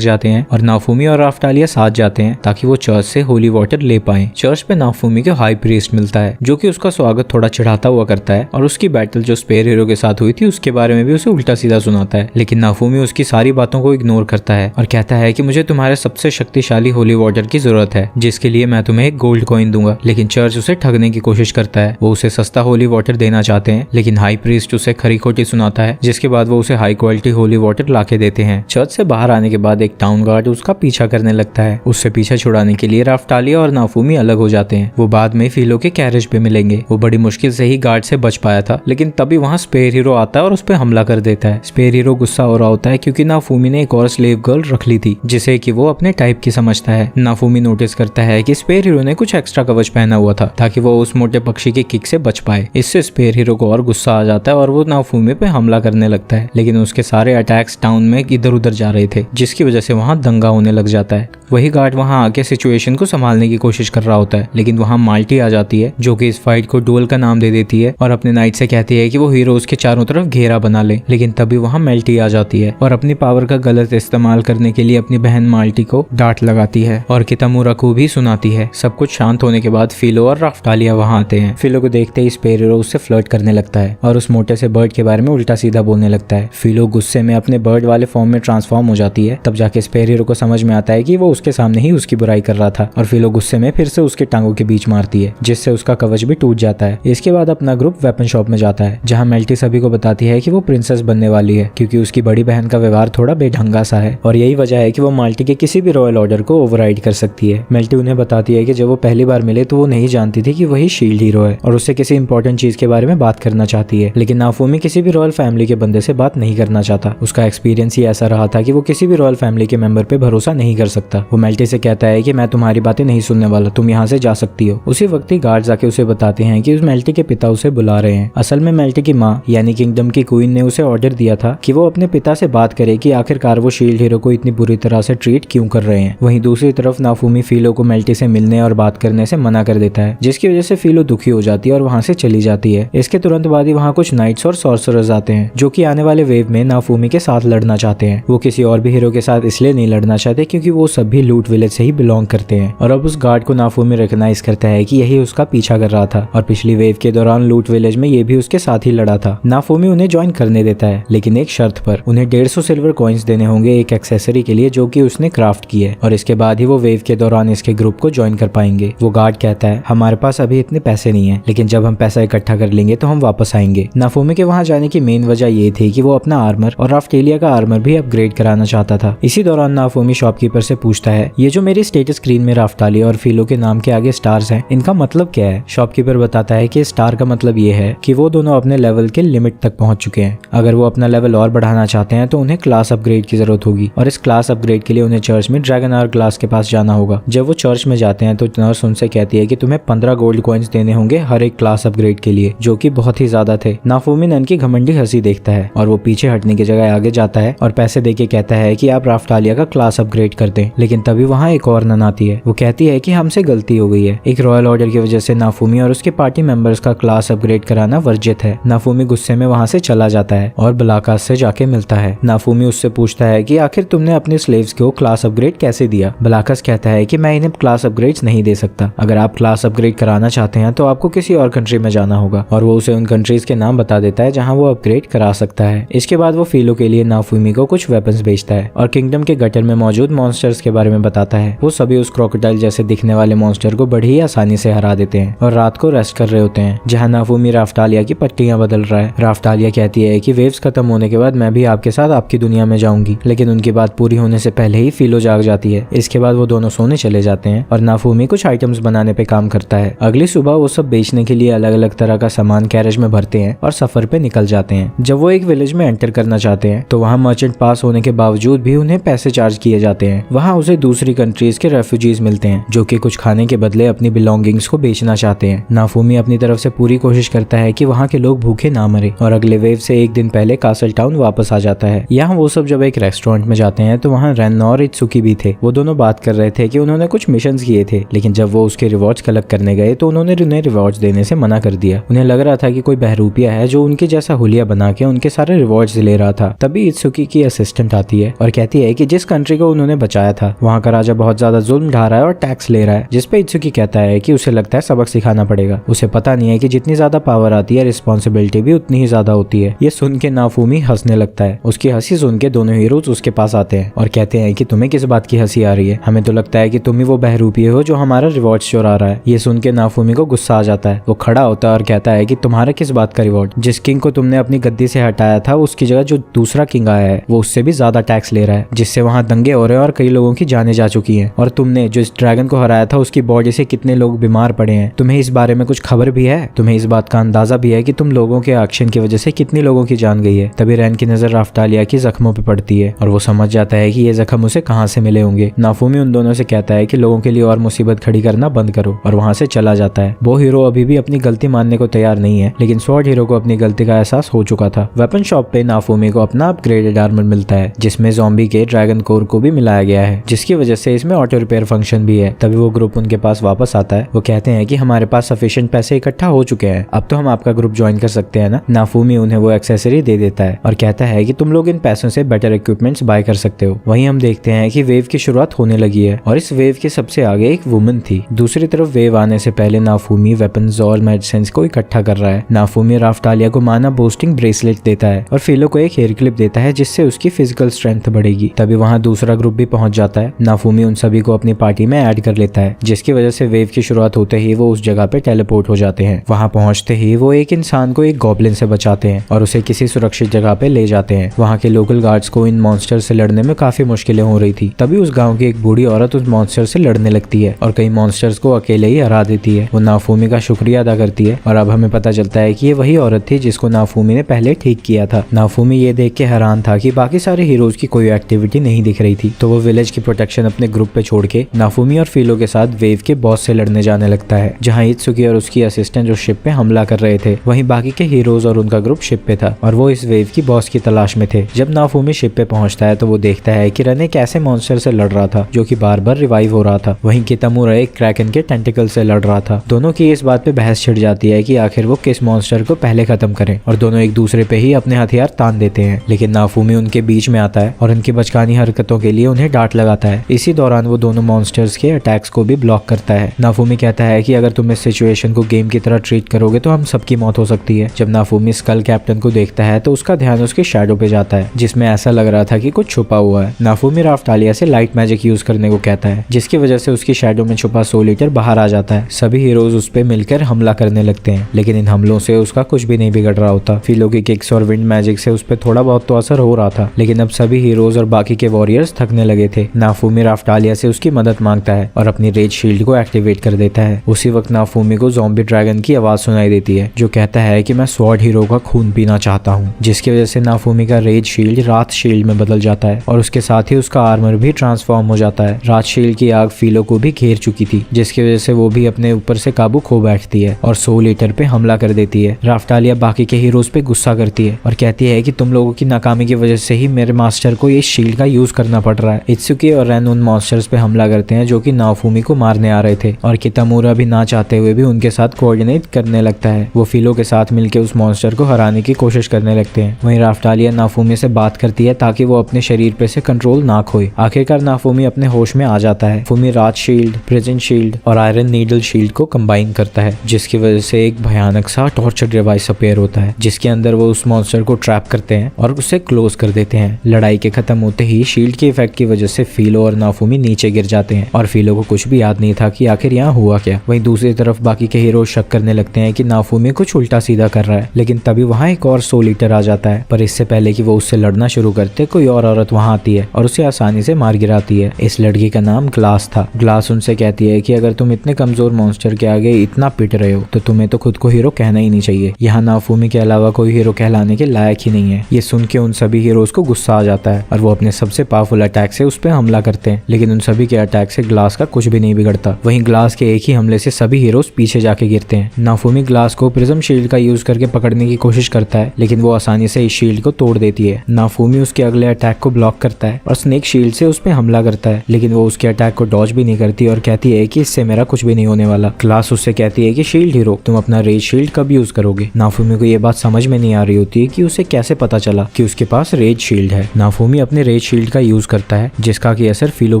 जाते हैं और नाफूमी और राफ्टालिया साथ जाते हैं ताकि वो चर्च से होली वाटर ले पाए। चर्च पे नाफूमी के हाई प्रीस्ट मिलता है जो कि उसका स्वागत थोड़ा चढ़ाता हुआ करता है और उसकी बैटल जो स्पेयर हीरो के साथ हुई थी उसके बारे में भी उसे उल्टा सीधा सुनाता है। लेकिन नाफूमी उसकी सारी बातों को इग्नोर करता है और कहता है कि मुझे तुम्हारे सबसे शक्तिशाली होली वाटर की जरूरत है जिसके लिए मैं तुम्हें एक गोल्ड कॉइन दूंगा। लेकिन चर्च उसे ठगने की कोशिश करता है। वो उसे सस्ता होली वाटर देना चाहते हैं लेकिन हाई प्रीस्ट उसे खरी खोटी सुनाता है, जिसके बाद वो उसे हाई क्वालिटी होली वाटर लाके देते हैं। चर्च से बाहर आने के बाद एक टाउन गार्ड उसका पीछा करने लगता है। उससे पीछा छुड़ाने के लिए राफ्टालिया और नाफूमी अलग हो जाते हैं। वो बाद में फिलो के कैरेज पे मिलेंगे। वो बड़ी मुश्किल से ही गार्ड से बच पाया था लेकिन तभी वहाँ स्पेयर हीरो आता है और उस पर हमला कर देता है। स्पेयर हीरो गुस्सा हो रहा होता है क्योंकि नाफूमी ने एक और स्लेव गर्ल रख ली थी जिसे कि वो अपने टाइप की समझता है। नाफूमी नोटिस करता है कि स्पेयर हीरो ने कुछ एक्स्ट्रा कवच पहना हुआ था ताकि वो उस मोटे पक्षी की किक से बच पाए। इससे स्पेयर हीरो को और गुस्सा आ जाता है और वो नाफूमी पे हमला करने लगता है लेकिन उसके सारे अटैक्स टाउन में इधर उधर जा रहे थे जिसकी वजह से वहाँ दंगा होने लग जाता है। वही गार्ड वहाँ आके सिचुएशन को संभालने की कोशिश कर रहा होता है लेकिन वहाँ माल्टी आ जाती है जो कि इस फाइट को डुअल का नाम दे देती है और अपने नाइट से कहती है कि वो हीरोज के चारों तरफ घेरा बना ले। लेकिन तभी वहाँ मेल्टी आ जाती है और अपनी पावर का गलत इस्तेमाल करने के लिए अपनी बहन माल्टी को डांट लगाती है और कितामुरा को भी सुनाती है। सब कुछ शांत होने के बाद फिलो और राफ्टालिया वहाँ आते हैं। फिलो को देखते ही स्पेयर हीरो उससे फ्लर्ट करने लगता है और उस मोटे से बर्ड के बारे में उल्टा सीधा बोलने लगता है। फिलो गुस्से में अपने बर्ड वाले फॉर्म में ट्रांसफॉर्म हो जाती है। तब जाके स्पेयर हीरो को समझ में आता है कि वो उसके सामने ही उसकी बुराई कर रहा था और फिलो गुस्से में फिर से उसके टांगों के बीच मारती है जिससे उसका कवच भी टूट जाता है। इसके बाद अपना ग्रुप वेपन शॉप में जाता है जहाँ मेल्टी सभी को बताती है कि वो प्रिंसेस बनने वाली है क्योंकि उसकी बड़ी बहन का व्यवहार थोड़ा बेढंगा सा है और यही वजह है कि वो माल्टी के किसी भी रॉयल ऑर्डर को ओवरराइड कर सकती है। मेल्टी उन्हें बताती है कि जब वो पहली बार मिले तो वो नहीं जानती थी कि वही शील्ड हीरो है और उससे किसी इंपॉर्टेंट चीज के बारे में बात करना चाहती है। लेकिन नाफूमी किसी भी रॉयल फैमिली के बंदे से बात नहीं करना चाहता। उसका एक्सपीरियंस ही ऐसा रहा था कि वो किसी भी रॉयल फैमिली के मेंबर पे भरोसा नहीं कर सकता। वो मेल्टी से कहता है कि मैं तुम्हारी बातें नहीं सुनने वाला, तुम यहाँ से जा सकती हो। उसी वक्त ही गार्ड्स आके उसे बताते हैं कि उस मेल्टी के पिता उसे बुला रहे हैं। असल में मेल्टी की माँ यानी किंगडम की क्वीन ने उसे ऑर्डर दिया था कि वो अपने पिता से बात करे कि आखिरकार वो शील्ड हीरो को इतनी बुरी तरह से ट्रीट क्यों कर रहे हैं। वहीं दूसरी तरफ नाफूमी फिलो को मेल्टी से मिलने और बात करने से मना कर देता है जिसकी वजह से फिलो दुखी हो जाती है और वहाँ से चली जाती है। इसके तुरंत बाद ही वहाँ कुछ नाइट्स और सॉर्सरर्स आते हैं जो कि आने वाले वेव में नाफूमी के साथ लड़ना चाहते हैं। वो किसी और भी हीरो के साथ इसलिए नहीं लड़ना चाहते क्योंकि वो सब भी लूट विलेज से ही बिलोंग करते हैं और अब उस गार्ड को नाफूमी रिकॉग्नाइज करता है कि यही उसका पीछा कर रहा था और पिछली वेव के दौरान लूट विलेज में ये भी उसके साथ ही लड़ा था। नाफूमी उन्हें ज्वाइन करने देता है लेकिन एक शर्त पर। उन्हें 150 सिल्वर कॉइन्स देने होंगे एक एक्सेसरी के लिए जो कि उसने क्राफ्ट की है और इसके बाद ही वो वेव के दौरान इसके ग्रुप को ज्वाइन कर पाएंगे। वो गार्ड कहता है हमारे पास अभी इतने पैसे नहीं है लेकिन जब हम पैसा इकट्ठा कर लेंगे तो हम वापस आएंगे। नाफूमी के वहाँ जाने की मेन वजह ये थी कि वो अपना आर्मर और राफ्टेलिया का आर्मर भी अपग्रेड कराना चाहता था। इसी दौरान नाफूमी शॉपकीपर से पूछता है ये जो मेरी स्टेटस स्क्रीन में राफ्टालिया और फिलो के नाम के आगे स्टार्स हैं इनका मतलब क्या है। शॉपकीपर बताता है कि स्टार का मतलब ये है कि वो दोनों अपने लेवल के लिमिट तक पहुंच चुके हैं। अगर वो अपना लेवल और बढ़ाना चाहते हैं तो उन्हें क्लास अपग्रेड की जरूरत होगी और इस क्लास अपग्रेड के लिए उन्हें चर्च में ड्रैगन आवर क्लास के पास जाना होगा। जब वो चर्च में जाते हैं तो नर्स उनसे कहती है कि तुम्हें 15 गोल्ड कॉइन्स देने होंगे हर एक क्लास अपग्रेड के लिए जो कि बहुत ही ज्यादा थे। नाफूमी नन की घमंडी हंसी देखता है और वो पीछे हटने की जगह आगे जाता है और पैसे देके कहता है कि आप राफ्टालिया का क्लास अपग्रेड कर दें। लेकिन तभी वहाँ एक और नन आती है। वो कहती है कि हमसे गलती हो गई है। एक रॉयल ऑर्डर की वजह से नाफूमी और उसके पार्टी मेंबर्स का क्लास अपग्रेड कराना वर्जित है। नाफूमी गुस्से में वहाँ से चला जाता है और बलाकास से जाके मिलता है। नाफूमी उससे पूछता है कि आखिर तुमने अपने स्लेव्स को क्लास अपग्रेड कैसे दिया। बलाकास कहता है कि मैं इन्हें क्लास अपग्रेड्स नहीं दे सकता। अगर आप क्लास अपग्रेड कराना चाहते हैं तो आपको किसी और कंट्री में जाना होगा और वो उसे उन कंट्रीज के नाम बता देता है जहाँ वो अपग्रेड करा सकता है। इसके बाद वो फिलो के लिए नाफूमी को कुछ वेपन्स बेचता है और किंगडम के गटर में मौजूद मॉन्स्टर्स के बारे में बताता है। वो सभी उस क्रोकोडाइल जैसे दिखने वाले मॉन्स्टर को बड़ी ही आसानी से हरा देते हैं और रात को रेस्ट कर रहे होते हैं जहाँ नाफूमी राफ्टालिया की पट्टियां बदल रहा है। राफ्टालिया कहती है कि वेव्स खत्म होने के बाद मैं भी आपके साथ आपकी दुनिया में जाऊंगी लेकिन उनकी बात पूरी होने से पहले ही फिलो जाग जाती है। इसके बाद वो दोनों सोने चले जाते हैं और नाफूमी कुछ आइटम्स बनाने पे काम करता है। अगली सुबह वो सब बेचने के लिए अलग अलग तरह का सामान कैरेज में भरते हैं और सफर पे निकल जाते हैं। जब वो एक विलेज में एंटर करना चाहते हैं तो वहाँ मर्चेंट पास होने के बावजूद भी उन्हें पैसे चार्ज किए जाते हैं। वहाँ उसे दूसरी कंट्रीज के रेफ्यूजीज मिलते हैं जो कि कुछ खाने के बदले अपनी बिलोंगिंग्स को बेचना चाहते हैं। नाफूमी अपनी तरफ से पूरी कोशिश करता है कि वहाँ के लोग भूखे ना मरे और अगले वेव से एक दिन पहले कासल टाउन वापस आ जाता है। यहाँ वो सब जब एक रेस्टोरेंट में जाते हैं तो वहाँ रेन और इत्सुकी भी थे। वो दोनों बात कर रहे थे कि उन्होंने कुछ मिशंस किए थे लेकिन जब वो उसके रिवॉर्ड्स कलेक्ट करने गए तो उन्होंने उन्हें रिवॉर्ड्स देने से मना कर दिया। उन्हें लग रहा था कि कोई बहरूपिया है जो उनके जैसा हुलिया गाड़ियां बना के उनके सारे रिवॉर्ड्स ले रहा था। तभी इत्सुकी की असिस्टेंट आती है और कहती है कि जिस कंट्री को उन्होंने बचाया था वहाँ का राजा बहुत ज्यादा जुल्म ढा रहा है और टैक्स ले रहा है, जिसपे इत्सुकी कहता है कि उसे लगता है सबक सिखाना पड़ेगा। उसे पता नहीं है कि जितनी ज्यादा पावर आती है रिस्पॉन्सिबिलिटी भी उतनी ही ज्यादा होती है। ये सुन के नाफूमी हंसने लगता है। उसकी हंसी सुन के दोनों हीरोज उसके पास आते हैं और कहते हैं कि तुम्हें किस बात की हंसी आ रही है, हमें तो लगता है कि तुम ही वो बहरूपी हो जो हमारा रिवॉर्ड चुरा रहा है। ये सुन के नाफूमी को गुस्सा आ जाता है। वो खड़ा होता है और कहता है कि तुम्हारा किस बात का रिवॉर्ड? जिस किंग को तुमने अपनी गद्दी से हटाया था उसकी जगह जो दूसरा किंग आया है वो उससे भी ज्यादा टैक्स ले रहा है, जिससे वहाँ दंगे हो रहे हैं और कई लोगों की जानें जा चुकी हैं। और तुमने जो इस ड्रैगन को हराया था उसकी बॉडी से कितने लोग बीमार पड़े हैं, तुम्हें इस बारे में कुछ खबर भी है? तुम्हें इस बात का अंदाजा भी है कि तुम लोगों के एक्शन की वजह से कितनी लोगों की जान गई है? तभी रैन की नजर राफ्टालिया की जख्मों पे पड़ती है और वो समझ जाता है कि ये जख्म उसे कहाँ से मिले होंगे। नाफूमी उन दोनों से कहता है कि लोगों के लिए और मुसीबत खड़ी करना बंद करो और वहाँ से चला जाता है। वो हीरो अभी भी अपनी गलती मानने को तैयार नहीं है, लेकिन स्वॉर्ड हीरो को अपनी गलती का एहसास हो चुका था। वेपन शॉप पे नाफूमी को अपना अपग्रेडेड आर्मर मिलता है जिसमें ज़ॉम्बी के ड्रैगन कोर को भी मिलाया गया है, जिसकी वजह से इसमें ऑटो रिपेयर फंक्शन भी है। तभी वो ग्रुप उनके पास वापस आता है। वो कहते हैं कि हमारे पास सफिशिएंट पैसे इकट्ठा हो चुके हैं, अब तो हम आपका ग्रुप ज्वाइन कर सकते हैं ना। नाफूमी उन्हें वो एक्सेसरी दे देता है और कहता है कि तुम लोग इन पैसों से बेटर इक्विपमेंट्स बाय कर सकते हो। वहीं हम देखते हैं कि वेव की शुरुआत होने लगी है और इस वेव के सबसे आगे एक वुमन थी। दूसरी तरफ वेव आने से पहले नाफूमी वेपन्स और मेडिसिन को इकट्ठा कर रहा है। नाफूमी राफ्टालिया को माना बूस्टिंग ब्रेसलेट देता है और फिलो को एक हेयर क्लिप देता है जिससे उसकी फिजिकल स्ट्रेंथ बढ़ेगी। तभी वहाँ दूसरा ग्रुप भी पहुंच जाता है। नाफूमी उन सभी को अपनी पार्टी में ऐड कर लेता है, जिसकी वजह से वेव की शुरुआत होते ही वो उस जगह पे टेलीपोर्ट हो जाते हैं। वहाँ पहुंचते ही वो एक इंसान को एक गॉब्लिन से बचाते हैं और उसे किसी सुरक्षित जगह पे ले जाते हैं। वहाँ के लोकल गार्ड्स को इन मॉन्स्टर से लड़ने में काफी मुश्किलें हो रही थी। तभी उस गाँव की एक बूढ़ी औरत उस मॉन्स्टर से लड़ने लगती है और कई मॉन्स्टर्स को अकेले ही हरा देती है। वो नाफूमी का शुक्रिया अदा करती है और अब हमें पता चलता है कि ये वही औरत थी जिसको नाफूमी ने पहले ठीक किया था। नाफूमी ये देख के हैरान था कि बाकी सारे हीरोज की कोई एक्टिविटी नहीं दिख रही थी, तो वो विलेज की प्रोटेक्शन अपने ग्रुप पे छोड़ के नाफूमी और फिलो के साथ वेव के बॉस से लड़ने जाने लगता है, जहाँ इत्सुकी और उसकी असिस्टेंट जो शिप पे हमला कर रहे थे। वहीं बाकी के हीरोज और उनका ग्रुप शिप पे था और वो इस वेव की बॉस की तलाश में थे। जब नाफूमी शिप पे पहुंचता है तो वो देखता है कि रन एक ऐसे मॉन्स्टर से लड़ रहा था जो कि बार बार रिवाइव हो रहा था। वहीं कितामुरा एक क्रैकन के टेंटिकल से लड़ रहा था। दोनों की इस बात पे बहस छिड़ जाती है कि आखिर वो किस मॉन्स्टर को पहले खत्म करें और दोनों एक दूसरे पे ही अपने हथियार तान देते हैं। लेकिन नाफूमी उनके बीच में आता है और उनकी बचकानी हरकतों के लिए उन्हें डांट लगाता है। इसी दौरान वो दोनों मॉन्स्टर्स के अटैक्स को भी ब्लॉक करता है। नाफूमी कहता है कि अगर तुम इस सिचुएशन को गेम की तरह ट्रीट करोगे तो हम सबकी मौत हो सकती है। जब नाफूमी स्कल कैप्टन को देखता है तो उसका ध्यान उसके शैडो पे जाता है, जिसमें ऐसा लग रहा था कि कुछ छुपा हुआ है। नाफूमी राफ्टालिया से लाइट मैजिक यूज करने को कहता है, जिसकी वजह से उसकी शैडो में छुपा सोल ईटर बाहर आ जाता है। सभी हीरोज उस पे मिलकर हमला करने लगते हैं, लेकिन इन हमलों से उसका कुछ भी नहीं बिगड़ रहा होता। फिलो की किक्स और विंड मैजिक से उस पे थोड़ा बहुत तो असर हो रहा था, लेकिन अब सभी हीरोज और बाकी के वॉरियर्स थकने लगे थे। नाफूमी राफ्टालिया से उसकी मदद मांगता है और अपनी रेज शील्ड को एक्टिवेट कर देता है। उसी वक्त नाफूमी को ज़ॉम्बी ड्रैगन की आवाज सुनाई देती है जो कहता है कि मैं स्वॉर्ड हीरो का खून पीना चाहता हूँ, जिसकी वजह से नाफूमी का रेज शील्ड रात शील्ड में बदल जाता है और उसके साथ ही उसका आर्मर भी ट्रांसफॉर्म हो जाता है। रात शील्ड की आग फिलो को भी घेर चुकी थी, जिसकी वजह से वो भी अपने ऊपर से काबू खो बैठती है और सोल ईटर पे हमला कर देती है। राफ्टालिया बाकी के हीरोज पे गुस्सा करती है और कहती है कि तुम लोगों की नाकामी की वजह से ही मेरे मास्टर को इस शील्ड का यूज करना पड़ रहा है। इत्सुकी और रैन उन मॉन्स्टर्स पे हमला करते हैं जो कि नाफूमी को मारने आ रहे थे और कितामुरा भी ना चाहते हुए भी उनके साथ कोऑर्डिनेट करने लगता है। वो फिलो के साथ मिलकर उस मॉन्स्टर को हराने की कोशिश करने लगते हैं। वहीं राफ्टालिया नाफूमी से बात करती है ताकि वो अपने शरीर पे से कंट्रोल ना खोए। आखिरकार नाफूमी अपने होश में आ जाता है। फूमी रात शील्ड, प्रिजन शील्ड और आयरन नीडल शील्ड को कंबाइन करता है, जिसकी वजह से एक भयानक सा टॉर्चर डिवाइस अपीयर होता है, जिसके अंदर वो उस मॉन्स्टर को ट्रैप करते हैं और उसे क्लोज कर देते हैं। लड़ाई के खत्म होते ही शील्ड के इफेक्ट की वजह से फिलो और नाफूमी नीचे गिर जाते हैं और फिलो को कुछ भी याद नहीं था कि आखिर यहाँ हुआ क्या। वहीं दूसरी तरफ बाकी के हीरो शक करने लगते हैं कि नाफूमी कुछ उल्टा सीधा कर रहा है, लेकिन तभी वहाँ एक और सोल ईटर आ जाता है। पर इससे पहले कि वो उससे लड़ना शुरू करते कोई और औरत वहाँ आती है और उसे आसानी से मार गिराती है। इस लड़की का नाम ग्लास था। ग्लास उनसे कहती है कि अगर तुम इतने कमजोर मॉन्स्टर के आगे इतना पिट रहे हो तो तुम्हें तो खुद को हीरो कहना ही नहीं चाहिए। यहाँ नाफूमी के अलावा कोई हीरो कहलाने के लायक ही नहीं है। ये सुन के उन सभी हीरोज को गुस्सा आ जाता है और वो अपने सबसे पावरफुल अटैक से उस पर हमला करते हैं, लेकिन उन सभी के अटैक से ग्लास का कुछ भी नहीं बिगड़ता। वहीं ग्लास के एक ही हमले से सभी हीरोज पीछे जाके गिरते हैं। नाफूमी ग्लास को प्रिज्म शील्ड का यूज करके पकड़ने की कोशिश करता है, लेकिन वो आसानी से इस शील्ड को तोड़ देती है। नाफूमी उसके अगले अटैक को ब्लॉक करता है और स्नेक शील्ड से उस पर हमला करता है, लेकिन वो उसके अटैक को डॉज भी नहीं करती और कहती है कि इससे मेरा कुछ भी नहीं होने वाला। ग्लास उससे कहती है कि शील्ड हीरो, तुम अपना रेज शील्ड कब यूज करोगे। नाफूमी को ये बात समझ में नहीं आ रही होती है कि उसे कैसे पता चला कि उसके पास रेज शील्ड है। नाफूमी अपने रेज शील्ड का यूज करता है जिसका कि असर फिलो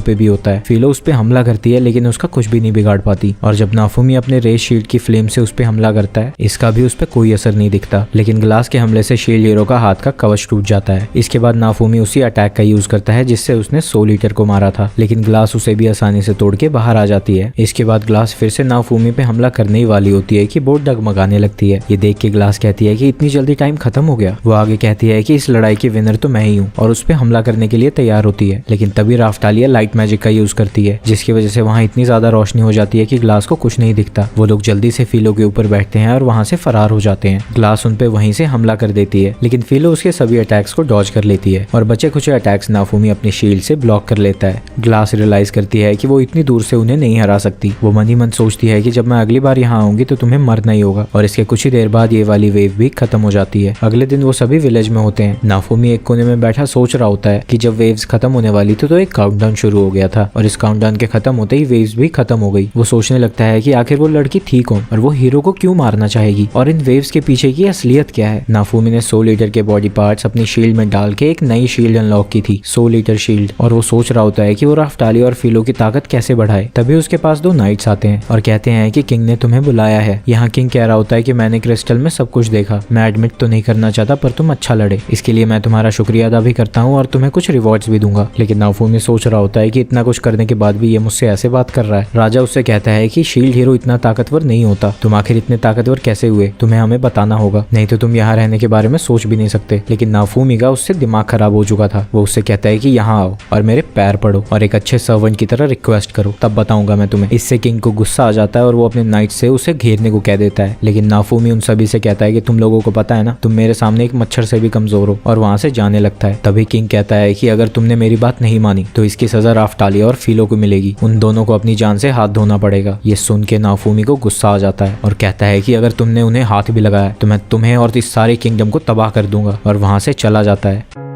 पे भी होता है। फिलो उस पे हमला करती है लेकिन उसका कुछ भी नहीं बिगाड़ पाती, और जब नाफूमी अपने रेज शील्ड की फ्लेम से उस पे हमला करता है इसका भी उस पे कोई असर नहीं दिखता। लेकिन ग्लास के हमले से शील्ड हीरो का हाथ का कवच टूट जाता है। इसके बाद नाफूमी उसी अटैक का यूज करता है जिससे उसने सोल ईटर को मारा था, लेकिन ग्लास उसे भी आसानी से तोड़ के बाहर आ जाती है। इसके बाद ग्लास फिर से नाफूमी पे हमला करने ही वाली होती है कि बोर्ड डगमगाने लगती है। ये देख के ग्लास कहती है कि इतनी जल्दी टाइम खत्म हो गया। वो आगे कहती है कि इस लड़ाई की विनर तो मैं ही हूँ, और उस पे हमला करने के लिए तैयार होती है। लेकिन तभी राफ्टालिया लाइट मैजिक का यूज करती है जिसकी वजह से वहाँ इतनी ज्यादा रोशनी हो जाती है कि ग्लास को कुछ नहीं दिखता। वो लोग जल्दी से फिलो के ऊपर बैठते हैं और वहाँ से फरार हो जाते हैं। ग्लास उन पे वहीं से हमला कर देती है, लेकिन फिलो उसके सभी अटैक्स को डॉज कर लेती है और बचे कुछ अटैक्स नाफूमी अपनी शील्ड से ब्लॉक कर लेता है। ग्लास रियलाइज करती है कि वो इतनी दूर से उन्हें नहीं हरा सकती। वो मन ही मन सोचती है कि जब मैं अगली बार यहाँ आऊंगी तो तुम्हें मरना ही होगा, और इसके कुछ ही देर बाद ये वाली वेव भी खत्म हो जाती है। अगले दिन वो सभी विलेज में होते हैं। नाफूमी एक कोने में बैठा सोच रहा होता है कि जब वेव्स खत्म होने वाली थी तो एक काउंटडाउन शुरू हो गया था, और इस काउंटडाउन के खत्म होते ही वेव्स भी खत्म हो गई। वो सोचने लगता है कि आखिर वो लड़की थी कौन और वो हीरो को क्यों मारना चाहेगी, और इन वेव्स के पीछे की असलियत क्या है। नाफूमी ने सोल ईटर के बॉडी पार्ट्स अपनी शील्ड में डाल के एक नई शील्ड अनलॉक की थी, सोल ईटर शील्ड, और वो सोच रहा होता है कि वो राफ्टालिया और फिलो की ताकत कैसे बढ़ाए। तभी उसके पास दो नाइट्स आते हैं और कहते हैं कि किंग ने तुम्हें बुलाया है। यहाँ किंग कह रहा होता है कि मैंने क्रिस्टल में सब कुछ देखा, मैं एडमिट तो नहीं करना चाहता पर तुम अच्छा लड़े, इसके लिए मैं तुम्हारा शुक्रिया अदा भी करता हूँ और तुम्हें कुछ रिवॉर्ड्स भी दूंगा। लेकिन नाफूमी सोच रहा होता है कि इतना कुछ करने के बाद भी ये मुझसे ऐसे बात कर रहा है। राजा उससे कहता है कि शील्ड हीरो इतना ताकतवर नहीं होता, तुम आखिर इतने ताकतवर कैसे हुए, तुम्हें हमें बताना होगा, नहीं तो तुम यहाँ रहने के बारे में सोच भी नहीं सकते। लेकिन नाफूमी का उससे दिमाग खराब हो चुका था। वो उससे कहता है कि यहाँ आओ और मेरे पैर पड़ो और एक अच्छे सर्वेंट की तरह रिक्वेस्ट करो, तब बताऊंगा मैं तुम्हें। इससे किंग को गुस्सा आ जाता है और वो अपने नाइट से उसे घेरने को कह देता है। लेकिन नाफूमी उन सभी से कहता है कि तुम लोगों को पता है ना, तुम मेरे सामने एक मच्छर से भी कमजोर हो, और वहां से जाने लगता है। तभी किंग कहता है कि अगर तुमने मेरी बात नहीं मानी तो इसकी सजा राफ्टालिया और फिलो को मिलेगी, उन दोनों को अपनी जान से हाथ धोना पड़ेगा। ये सुन के नाफूमी को गुस्सा आ जाता है और कहता है कि अगर तुमने उन्हें हाथ भी लगाया तो मैं तुम्हें और इस सारे किंगडम को तबाह कर दूंगा, और वहां से चला जाता है।